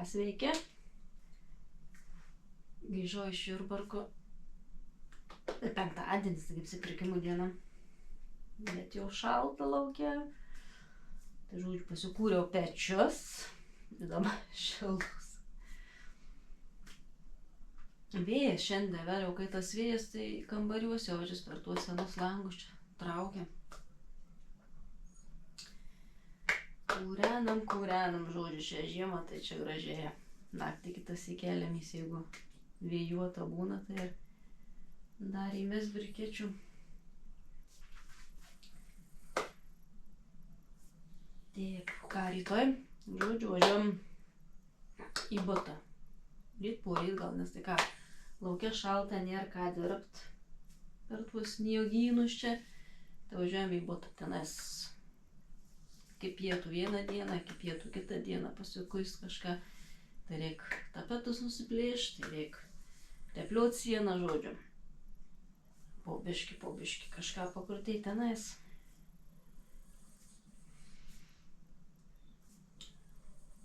sveiki. Grįžau iš Jurbarko. Penktadienis, tai kaip apsipirkimų diena. Bet jau šalta laukia. Tai žodžiu, pasikūriau pečius. Dabar šiltus. Vėjas šiandien vėliau, kai tas vėjas, tai kambariuose ožis per tuos senus langus čia traukia. Kūrenam, žodžiu, šią žiemą, tai čia gražėja. Naktį kitas įkeliamės, jeigu vėjuota būna, tai ir dar įmes brikečių. Taip, ką rytoj, žodžiu, važiuojam į butą. Ryt poryt gal, nes tai ką, laukia šalta, nėra ką dirbt per tuos sniegynus čia. Tai važiuojam į butą, tenais kaip pietų vieną dieną, kaip pietų kitą dieną pasikuist kažką. Tai reik tapetus nusiplėšti, tai reik tepliuot sieną, žodžiu. Po biški kažką pakrutėti tenais.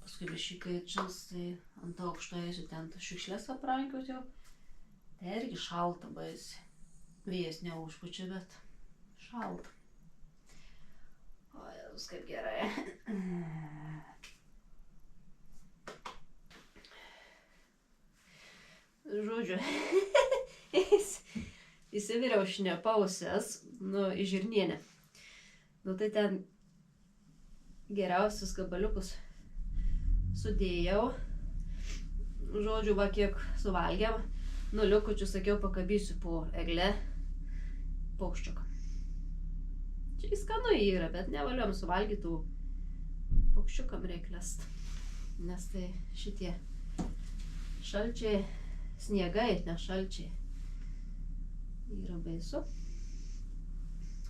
Paskui biški, kai atšils, tai ant aukšto eisiu ten šiukšlės aprankiot jau. Tai irgi šalta baisiai. Vėjas neužpučia, bet šalta. O, Jėzus, kaip gerai. Žodžiu, įsiviriau šnepausias, į žirnienę. Tai ten geriausius gabaliukus sudėjau. Žodžiu, va kiek suvalgiam. Likučių, sakiau, pakabysiu po egle paukščiuką. Čia skanu yra, bet nevaliom suvalgytų paukščiukam reik lest. Nes tai šitie šalčiai, sniegai, ne šalčiai, yra baisu.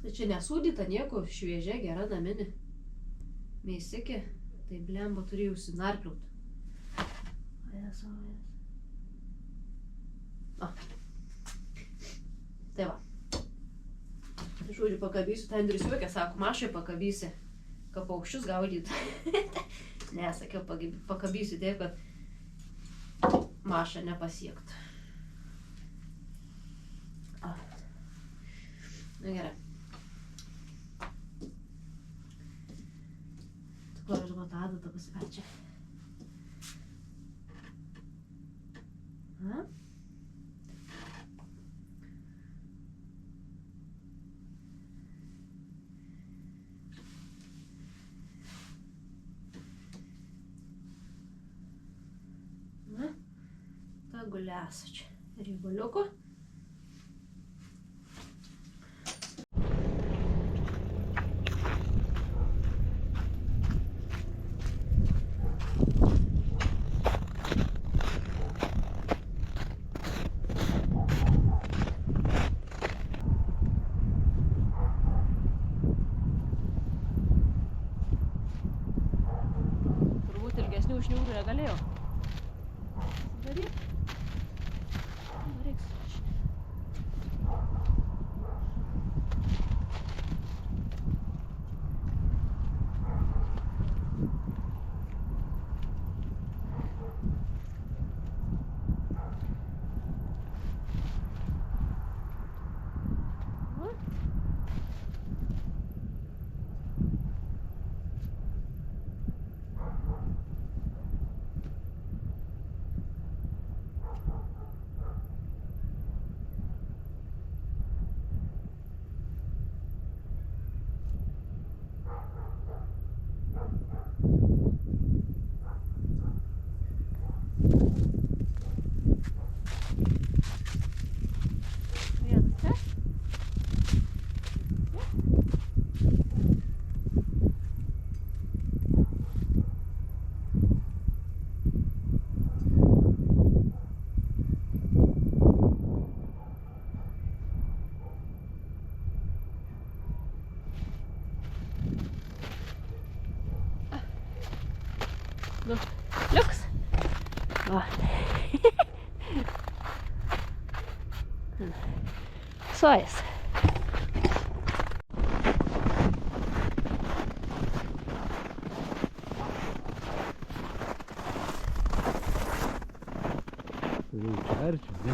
Tai čia nesūdyta nieko, šviežia, gera naminė. Mėsikė, tai blemba turėjau užsinarpliūt. Tai va. Žodžiu, pakabysiu, tai Andrius juokia, sako, Mašai pakabysi, kad paukščius gaudytų. Ne, sakiau, pakabysiu taip, kad Maša nepasiektų. Na gerai. Tu ko aš gal tą adatą pasiverčia. Guliasu čia riebuliuku. Turbūt ilgesnių šniūrų negalėjau daryti. Liuks. Va. Suojas. Turiu čia ar čia, ne?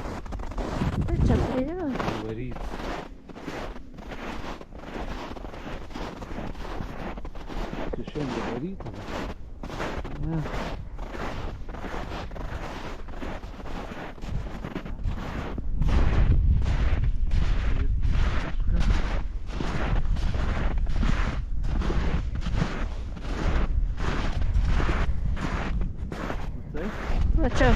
Tai čia turėjo. Varyti. Tai šiandien varyti. Ne. Va čia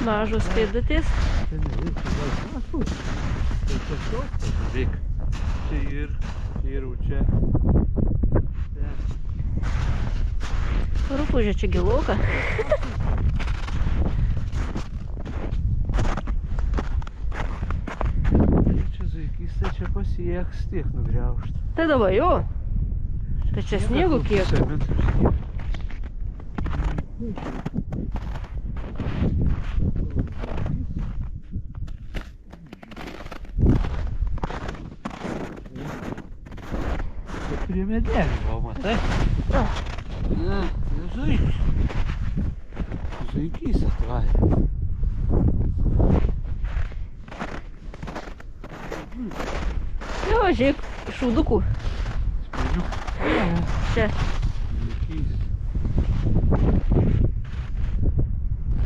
mažos pėdutės. Čia nereikia, gal panašus. Tai čia toks, žiūrėk. Čia ir čia. Rupūžė čia giloka. Čia zuikys, tai čia pasieks tiek nugriaužt. Tai dabar jo. Tai čia sniego kiek. Prie medelį buvo, matai? Ne, zuikis. Zuikys atvarė. Jo, žiūrėk, šūdukų. Spėliuk. Čia. Zuikys.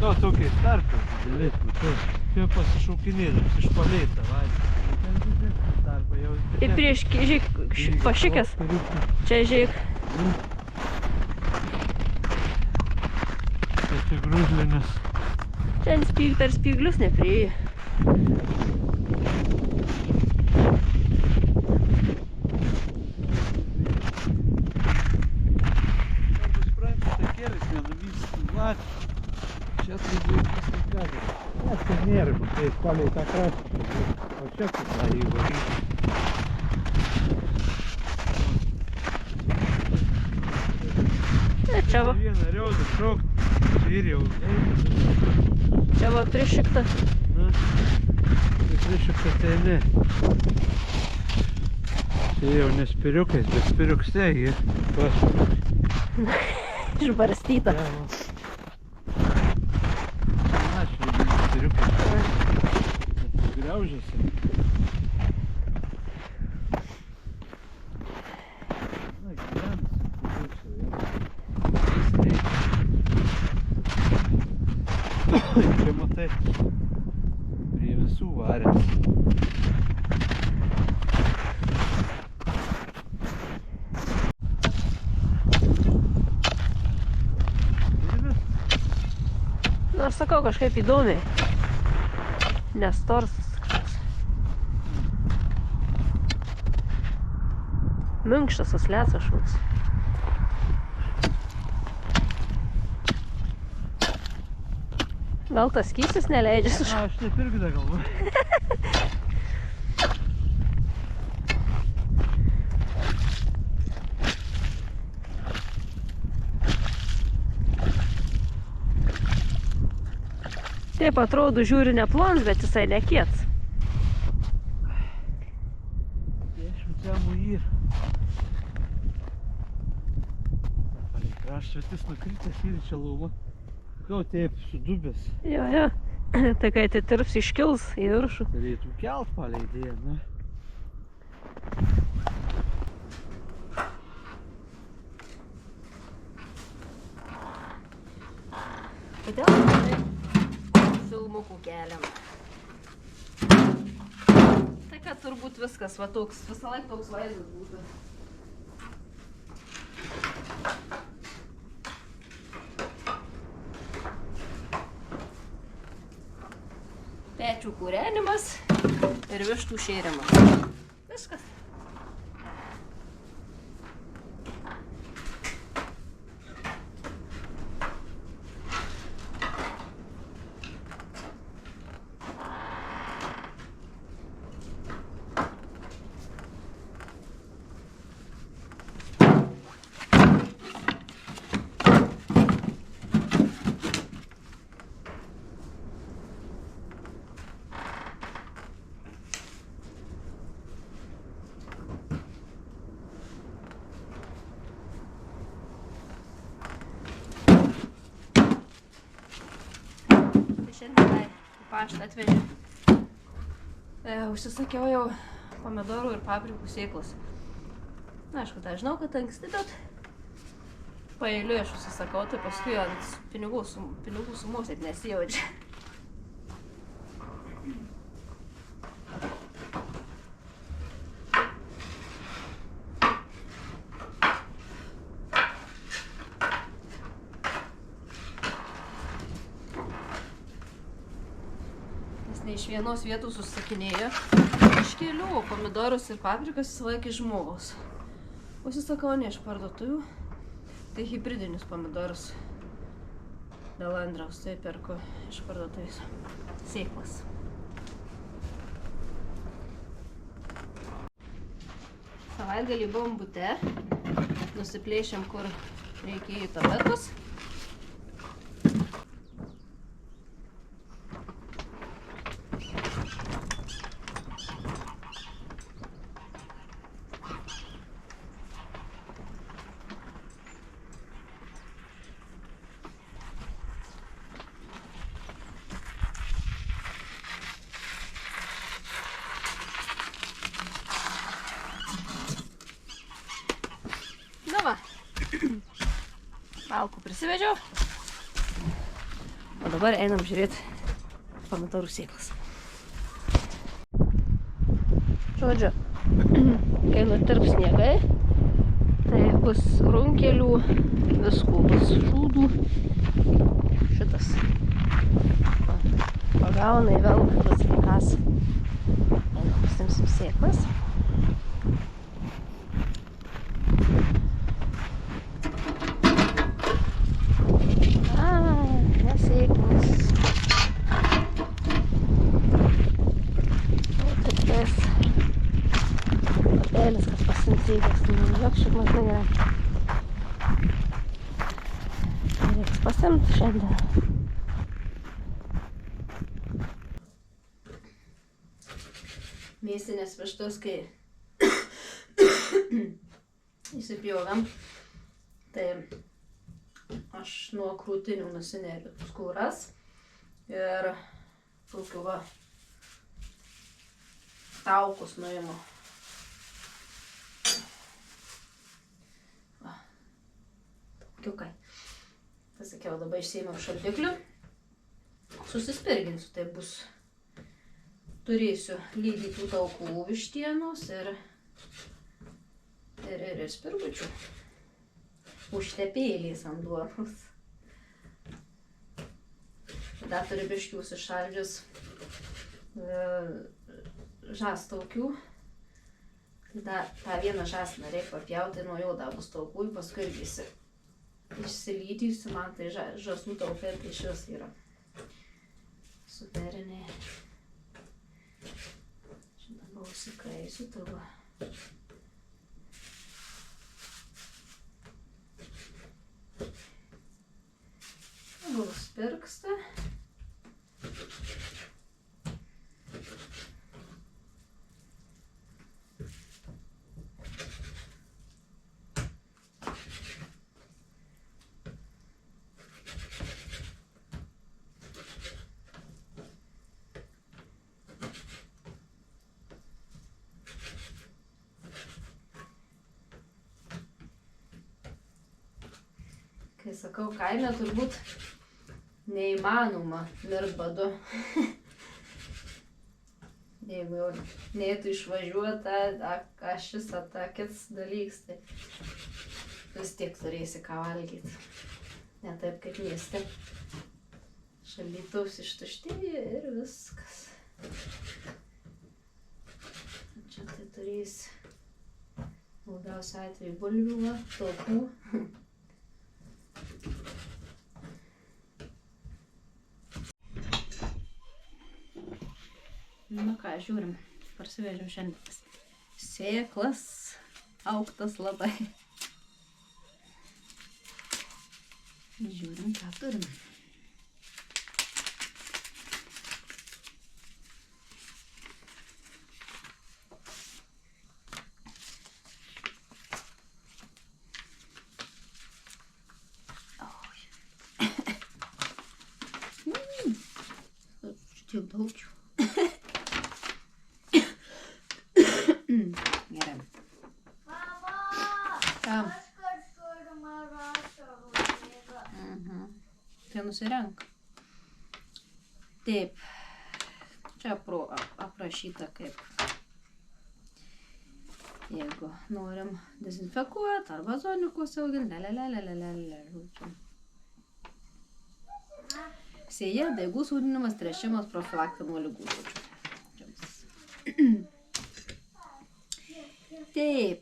To tokiais tarpais didelės, matai. Čia pasišaukinėdams iš palėtą, vaidį. Ir prieš, žiūrėk, pašikęs. Čia, žiūrėk. Tai grūžlinės. Čia per spyglius neprieja. Arba supranti, takėlis nenuvyksta latį. Čia tai zuikis negali. Net tai nėra, tai palei tą kraštą. O čia kaip tą įvaryti. Čia va. Vieną riaudą šokt, čia ir jau eina. Čia va prišikta. Na, tai prišikta tai ne. Čia jau ne spiriukais, bet spiriukse jie pašokta. Išbarstyta. Aš jau spiriukai. Griaužiasi. Na, gyvenasi. Čia matai, prie visų varės. Nu, aš sakau, kažkaip įdomiai. Nes torsas kažkoks. Minkštas asliacas šūks. Gal tas skystis neleidžia su Aš taip irgi dar galvoju. Taip atrodo žiūri neplons, bet jisai nekiets. Švičiamų yr. Palei kraštvetis nukritęs ir čia lauma. Kau taip sudubęs. Jo, jo. Tai kai atitirps iškils į viršų. Galėtų kelt palei idėją, ne? Kodėl tai filmukų keliam? Tai kad turbūt viskas va toks, visą laiką toks vaizdas būtų. Pečių kūrenimas ir vištų šėrimas. Viskas. Šiandien į paštą atvežė. Užsisakiau jau pomidorų ir paprikų sėklas. Na, aišku, tai žinau, kad anksti, bet paeiliui aš užsisakau, tai paskui ant pinigų sumos taip nesijaučia. Ne iš vienos vietos užsakinėjo iš kelių, o pomidorus ir paprikas visą laiką iš žmogaus. Užsisakau ne iš parduotuvių, tai hibridinius pomidorus dėl Andraus, tai perku iš parduotuvės sėklas. Savaitgalį buvom bute, nusiplėšėm, kur reikėjo į tabetus. Va, malkų prisivežiau, o dabar einam žiūrėti pomidorų sėklas. Žodžiu, kai nutirps sniegai, tai bus runkelių, viskų, bus šūdų, šitas. Pagaunai vėl pasikas, einam pasimsim sėklas. Kas pasinsėgęs, joks šikmas negerai. Reiks pasimt šiandien. Mėsinės vištos, kai įsipjovėm, tai aš nuo krūtinių nusinėriu skūras ir tokiu va taukus nuimu. Kiukai. Pasakiau, dabar išsiėmiau šaldiklių. Susispirginsiu, tai bus. Turėsiu lygiai tų taukų vištienos ir spirgučių. Užtepėliais ant duonos. Dar turiu biškių sušaldžius žastaukių. Dar tą vieną žasną reikia papjauti, nuo jo dar bus taukų, paskui irgi išsilydysiu, man tai žasų taukai tai šios yra superinė. Šiandien buvau užsikaisiu tavo. Buvau spirksta. Kai sakau, kaime turbūt neįmanoma mirt badu. Jeigu jau neįtų išvažiuota, šis kits dalyks, tai vis tiek turėsi ką valgyti. Ne taip kaip mieste. Šaldytuvas ištuštėja ir viskas. Čia tai turėsi daugiausia atveju bulvių, taukų. Nu ką, žiūrim, parsivežėm šiandien sėklas, auktas labai. Žiūrim, ką turim. Tiek daug jų. Gerai. Mama, Kam? aš kažkur marašo rūpėga. Tai nusirenk. Taip. Čia aprašyta kaip. Jeigu norim dezinfekuoti arba zonikus auginti, žodžiu. Sėja, daigų sūdinimas, tręšimas, profilaktika nuo ligų, žodžiu. Taip.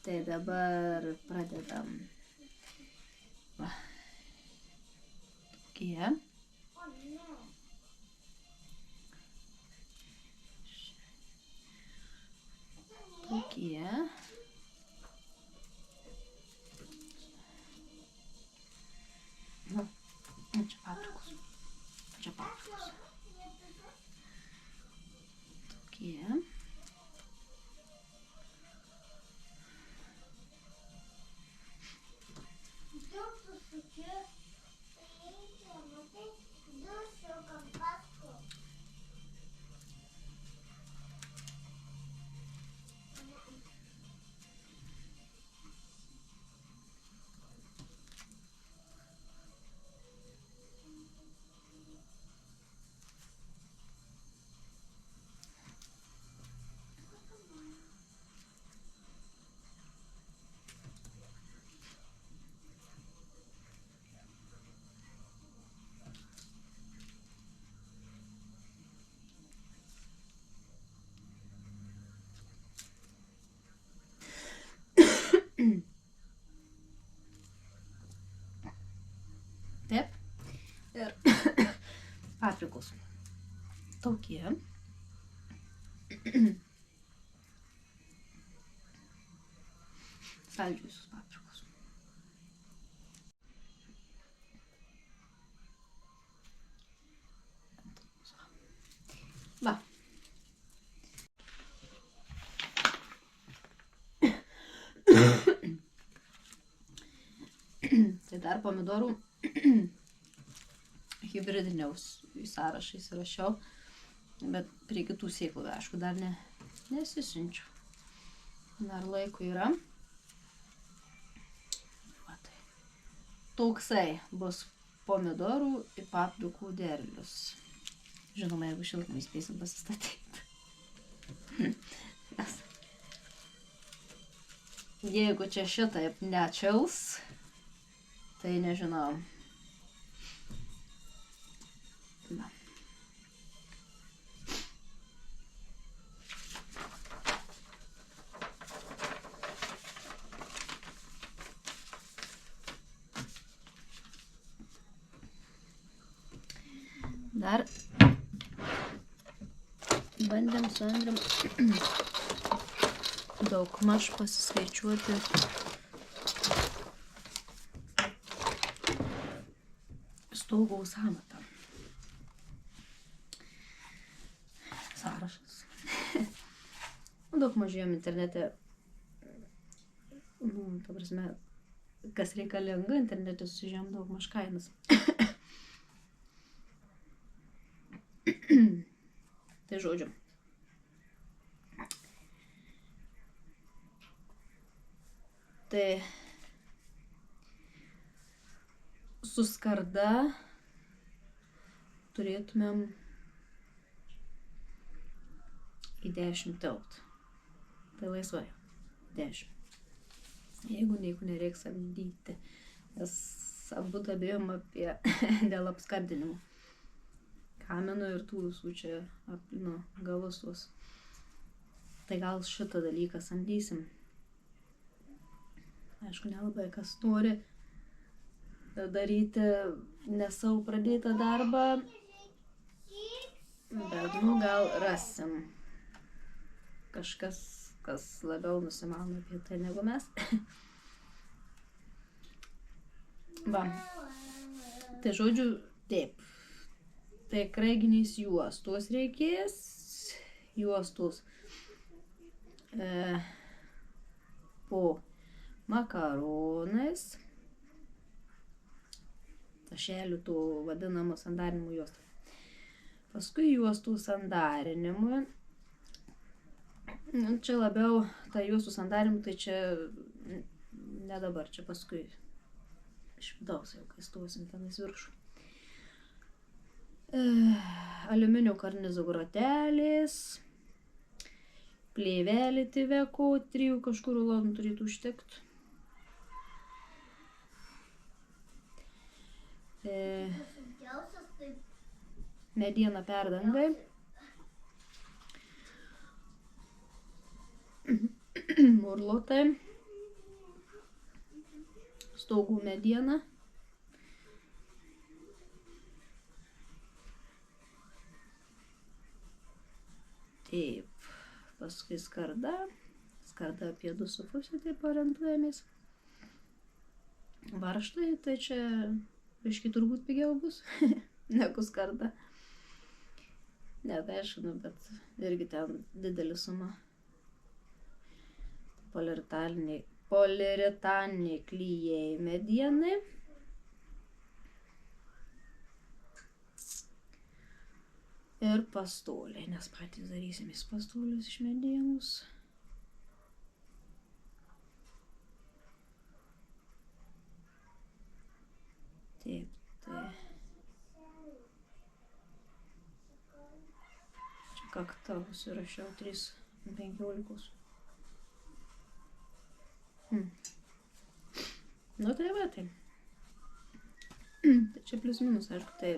Tai dabar pradedam. Va. Tokie. Tokie. Nu, čia paprikus. Čia paprikus. Tokie. Taip. Ir paprikus. Tokie. Saldžiusius paprikus. Va. Tai dar pomidorų hibridiniaus į sąrašą įsirašiau, bet prie kitų sėklų, aišku, dar nesisiunčiu. Dar laiko yra. Va tai. Toksai bus pomidorų ir paprikų derlius. Žinoma, jeigu šiltnamį spėsim pasistatyti. Jeigu čia šitaip neatšils, tai nežinau. Na. Dar bandėm su Andrium daugmaž pasiskaičiuoti staugaus amatą. Sąrašas. Daug mažiojom internete, ta prasme, kas reikalinga, internete sužiūrėjom daug maž kainas. Tai žodžiu. Tai su skarda turėtumėm į 10 telpt. Tai laisvai. 10. Jeigu nereiks samdyti. Nes abu abejom apie dėl apskardinimo. Kameno ir tų visų čia aplino galus tuos. Tai gal šitą dalyką samdysim. Aišku, nelabai kas nori daryti ne savo pradėtą darbą, bet gal rasim kažkas, kas labiau nusimano apie tai negu mes. Va. Tai žodžiu, taip. Tai kraiginės juostos reikės. Juostos po makaronais. Tašelių tų vadinamų sandarinimų juostų. Paskui juostų sandarinimui. Nu, čia labiau ta juostų sandarinimui, tai čia ne dabar, čia paskui iš vidaus jau, kai stosim tenais viršų. Aliuminio karnizų grotelės, plėvelė Tiveko, 3 kažkur rulonų turėtų užtekti. Sunkiausias tai Mediena perdangai. Murlotai. Stogų mediena. Taip, paskui skarda. Skarda apie 2,5 taip orientuojamės. Varžtai, tai čia biškį turbūt pigiau bus negu skarda. Ne, tai aišku, bet irgi ten didelį suma. Poliuretaniniai klijai medienai. Ir pastoliai, nes patys darysimės pastolius iš medienos. Taip, tai. Čia kakta užsirašiau 3,15. Nu tai va, tai. Tai čia plius minus, aišku, tai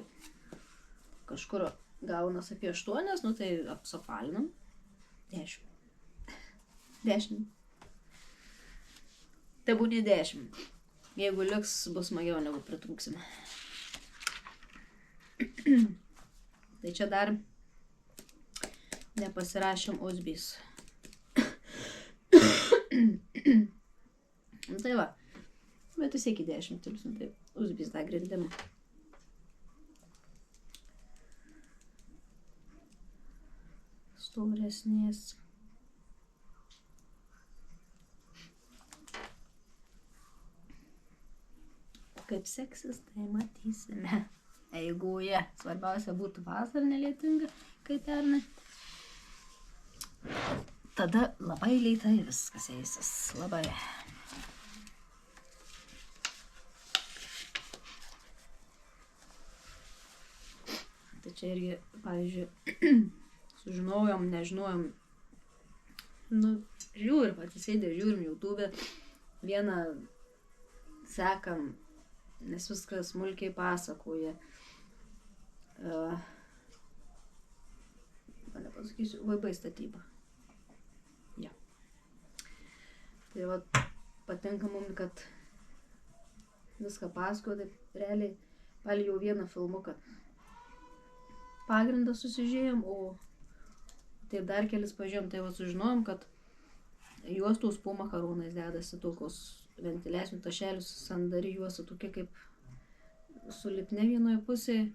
kažkur gaunas apie 8, nu tai apsapalinam. 10. 10. Tai būtų 10. Jeigu liks, bus smagiau negu pritrūksime. Tai čia dar nepasirašėm uzbys. Tai va. Bet vis iki 10 tilpsim, tai uzbys dar grindim. Storesnės. Kaip seksis, tai matysime eigoje. Svarbiausia būtų vasara nelietinga, kai pernai. Tada labai lėtai viskas eisis. Labai. Tai čia irgi, pavyzdžiui, sužinojom, nežinojom. Nu, žiūrim, atsisėdė, žiūrim YouTube. Vieną sekam, nes viskas smulkiai pasakoja. Nepasakysiu, VB statyba. Ja. Tai va, patinka mums, kad viską pasakoja, taip realiai palijau vieną filmuką. Pagrindą susižiūrėjom, o taip dar kelis pažiūrėjom, tai va sužinojom, kad juostos po makaronais dedasi tokios ventiliacinių tašelių sandari juosta, tokia kaip su lipne vienoje pusėje.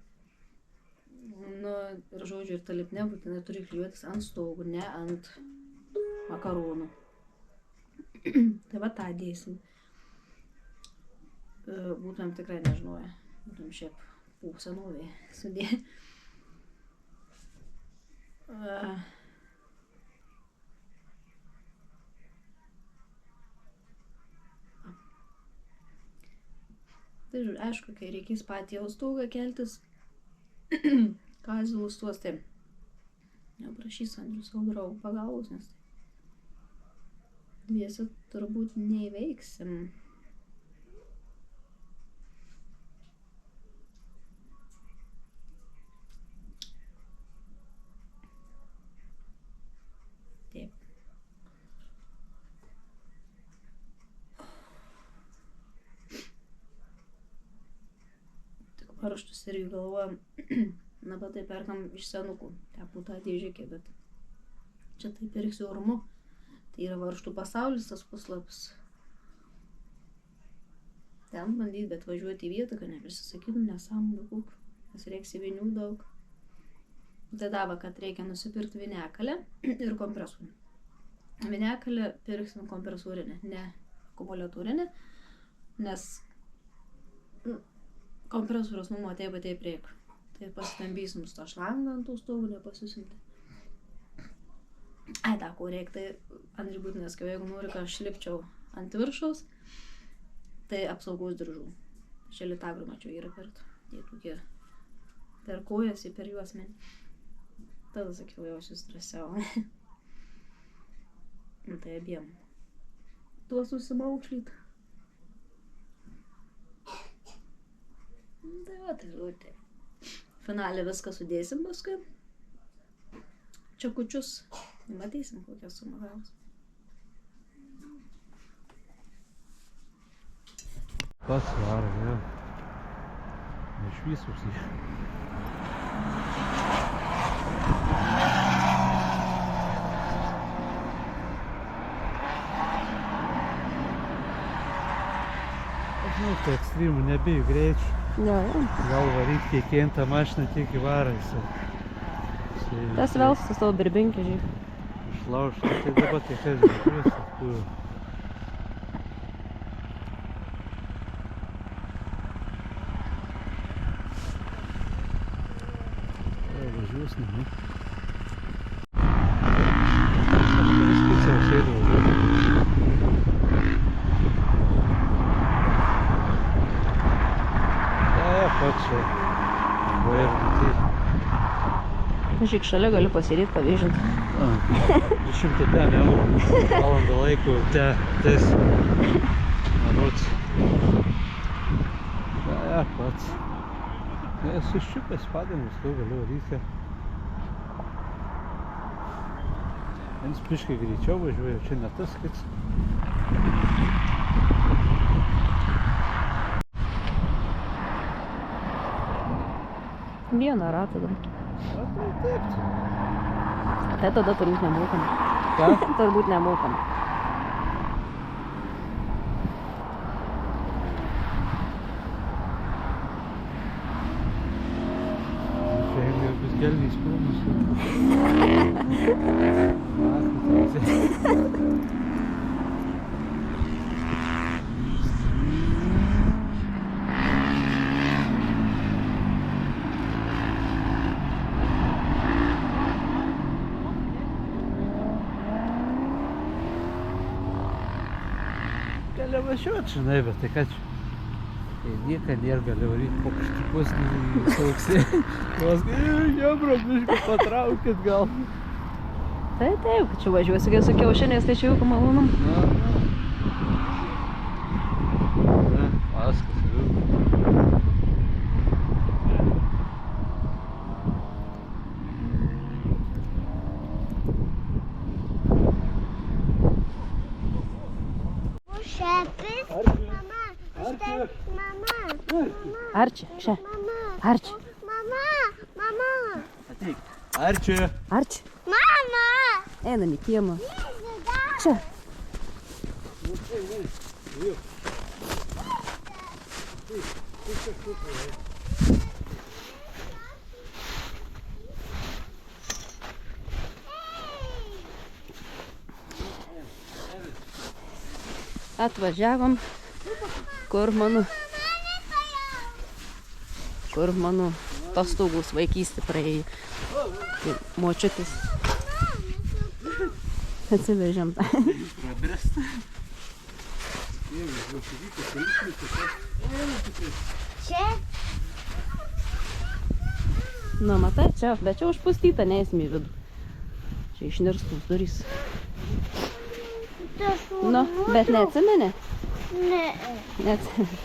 Nu, ir žodžiu, ir ta lipne būtinai turi klijuotis ant stogų, ne ant makaronų. Tai va tą dėsim. Būtumėm tikrai nežinoję. Būtumėm šiaip po senovėje sudėję. Tai žiūrėjau, aišku, kai reikės patį jau stogą keltis, Kazilus tuos, tai neprašys Andrius savo draugų pagalbos, nes dviese turbūt neįveiksim. Taip. Varžtus irgi galvojam, na, bet tai perkam iš senukų, tepų tą dėžikį, bet čia tai pirksiu Ormu. Tai yra varžtų pasaulis, tas puslapis. Ten bandyti, bet važiuoti į vietą, kad neprisisakytum nesąmonų daug, nes reiks įvinių daug. Tai dava, kad reikia nusipirkti vinekalę ir kompresurinę. Vinekalę pirksim kompresurinę, ne akumuliatorinę, nes kompresorius mum atėjo taip reik. Tai pasitambysim su to šlangą ant tų stogų, nepasiusinti. Ai, tą, ko reikia, tai Andriui būtinai sakiau, jeigu nori, kad aš lipčiau ant viršaus, tai apsaugos diržų. Čia litagrų mačiau yra kartu. Jie tokie per kojas ir per juosmenį. Tada sakiau, jausius drąsiau. Tai abiem. Tuo susimaukšlyt. Tai va, tai žodžiai. Finale viską sudėsim paskui. Čekučius. Matysim, kokią sumą gaus. Pats varo, jo. Išvysus jį. Nu, tai ekstremų nebijų greičių. Jo. Gal varyt kiekvieną mašiną tiek į varą jisai. Tas velsas tavo birbinkė, žiūrėk. Išlaužta, tai dabar tai kas žiūrės, kur. Važiuos, ne? Kažkuris picau sėdavo. Pats čia. Vairų, Žiūrėk, šalia galiu pasėdėti, pavėžinti. 210 eurų. Valandą laiko tes. Narots. Ja, pats. Esu ščiupęs padamus, to galiu varyti. Jens piškai greičiau važiuoja, čia ne tas kits. Vieną ratą dar. A, tai taip. Tai tada turbūt nemokam. Ką? Turbūt nemokam. Čia jau bus gelniais krūmus. Gali važiuot, žinai, bet tai ką čia? Tai nieka nėra, gali varyti po kažkokius sauksė. Vos jebra, biškai patraukit gal. Tai taip, čia važiuosi, kai su kiaušiniais, tai čia jau malonum. Na, paskas, jau. Šepis. Mama. Mama. Arči, čia. Arči. Mama. Ateik. Arči. Arči. Mama. Einam į kiemą. Čia. Atvažiavom, kur mano atostogos vaikystė praėjo. Tai močiutės. Atsivežėm tą. Čia. Nu, matai, čia, bet čia užpustyta, neįsim į vidų. Čia išnirstus durys. Nu, bet neatsimeni? Ne. Neatsimeni.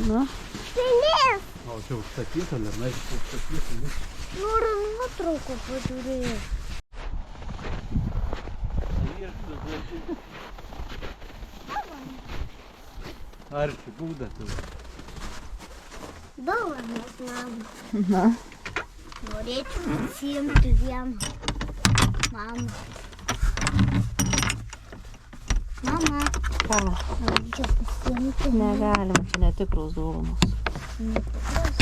Nu. Pelės. O čia užstatyta, lemai, užstatyta. Noriu nuotraukų padaryti. Arči, būda tu. Dovanas mama. Na. Norėčiau pasiimti vieną. Mama. Mama. Ką? Norėčiau pasiimti. Negalima, čia netikros dovanos. Netikros.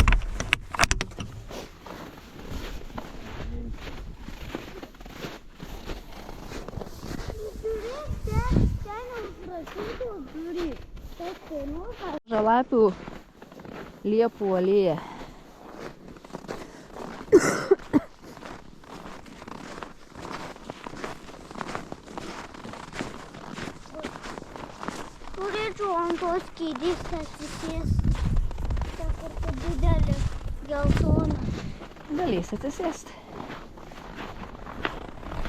Žiūrėk, ten užrašytos durys. Taip, tai nuoga. Žalapių liepų alėja. Turėčiau ant tos kėdės atsisėsti. Ta kartu didelė geltona. Galės atsisėsti.